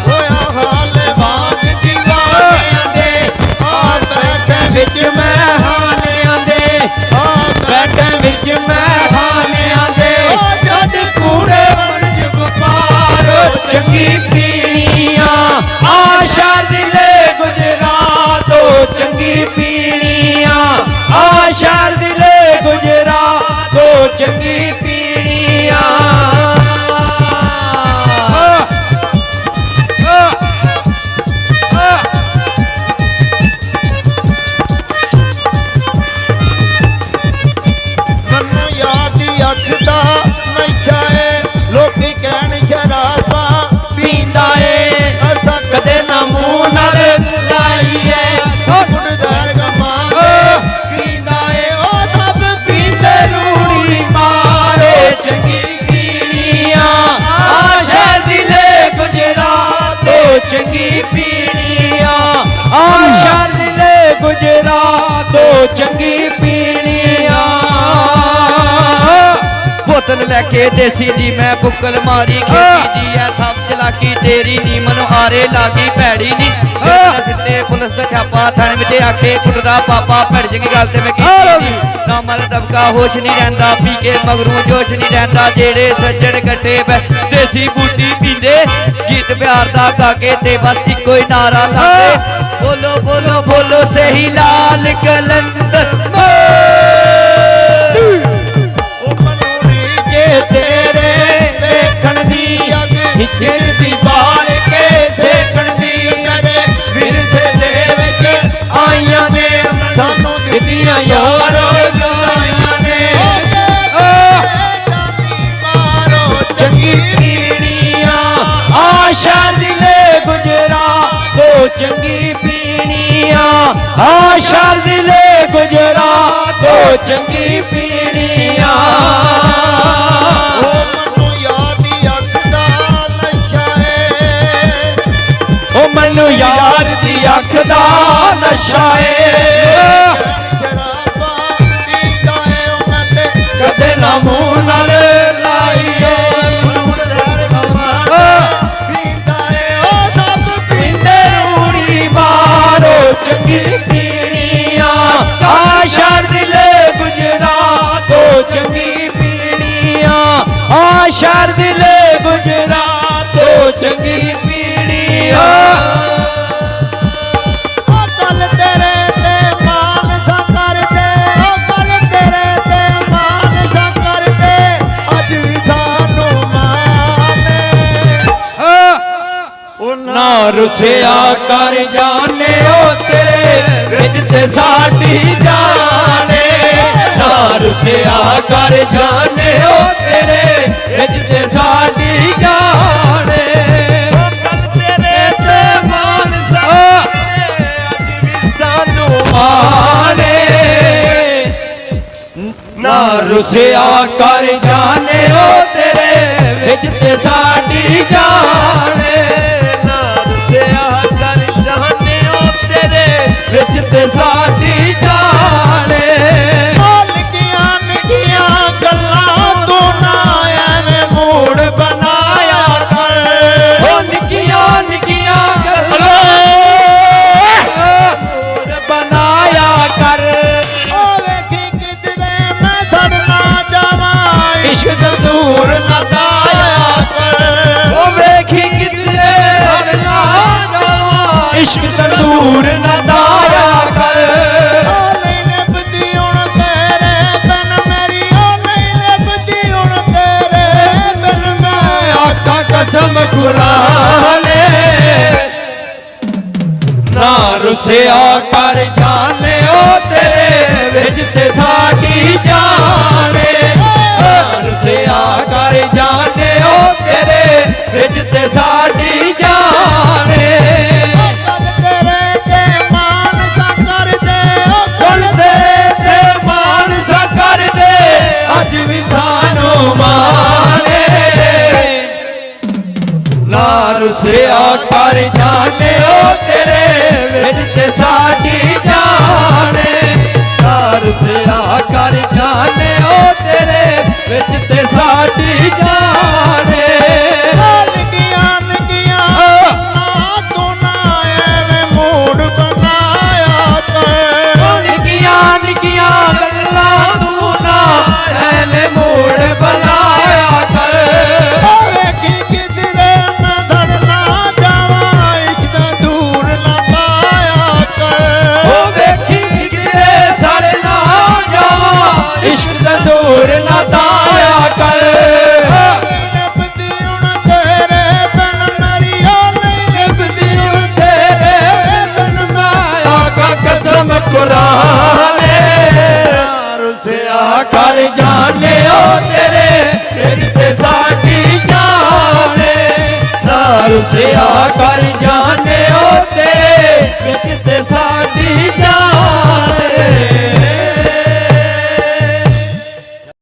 होया हाल वांग दीवानियां दे बैठे विच महहानियां दे बैठे विच महहानियां दे जद कूड़े मंज व्यापार चंगी पीणियां आशा दिले गुजरात चंगी पीणियां आशा दिले गुजरात चंगी पीणियां चंगी पीणियां आशा दिले गुजरात चंगी पीणियां बोतल लैके देसी जी मैं बुक्कल मारी खेती जी है सब चलाकी तेरी नी मनो आरे लागी भैड़ी नी सिट्टे पुलिस का छापा थाने में आके कुटदा पापा भैड़ चंगी गल ते मैं कीती ना मर दबका होश नहीं रहंदा पी के मगरू जोश नहीं रहंदा जेड़े सज्जन कट्ठे देसी बूटी पींदे गीत प्यार दा गाके ते बस इक्को ही नारा लाते बोलो बोलो बोलो सही लाल कलंदर तेरे देखण दी हिजर दी बाल के सेकण दी सरे विरसे दे विच आईयां ने सानू दित्तियां यारो जुदाइयां ने मारो चंगी पीणियां आशा दिले गुजरात चंगी पीणियां आशा दिले गुजरात चंगी पीणियां मैनू यार दी अख दा नशा कदे ना मूंह नाल लाइए पींदे रूड़ी मारो चंगी पीणियां आशा दिले गुजरात चंगी पीणियां आशा दिले गुजरात चंगी पीणियां ना रुसिया कर जाने ओ तेरे विच ते साडी जाने ना रुसिया कर जाने ओ तेरे विच ते साडी जाने तेरे ते मान सानू माने ना रुसिया कर जाने ओ तेरे विच ते साडी जाने विच ते साडी जाने निक्कियां निक्कियां गल्लां तू ना एवें मूड बनाया कर निक्कियां निक्कियां गल्लां मूड बनाया कर वेखी किधरे मैं सड़ना जावां इश्क दूर ना दाया कर वेखी किधरे सड़ना जावां इश्क दूर ना दाया कर नहीं लिपदी हुण तेरे बिन मेरी नहीं लिपदी हुण तेरे बिन मैं आका कसम खुराने ना रुसिया कर जाने ओ तेरे विच ते साडी जाने ना रुसिया कर जाने ओ तेरे विच ते साडी जाने अज भी सानू माने ना रुसिया कर जाने ओ तेरे विच ते साडी जाने ना रुसिया कर जाने ओ तेरे विच ते साडी जाने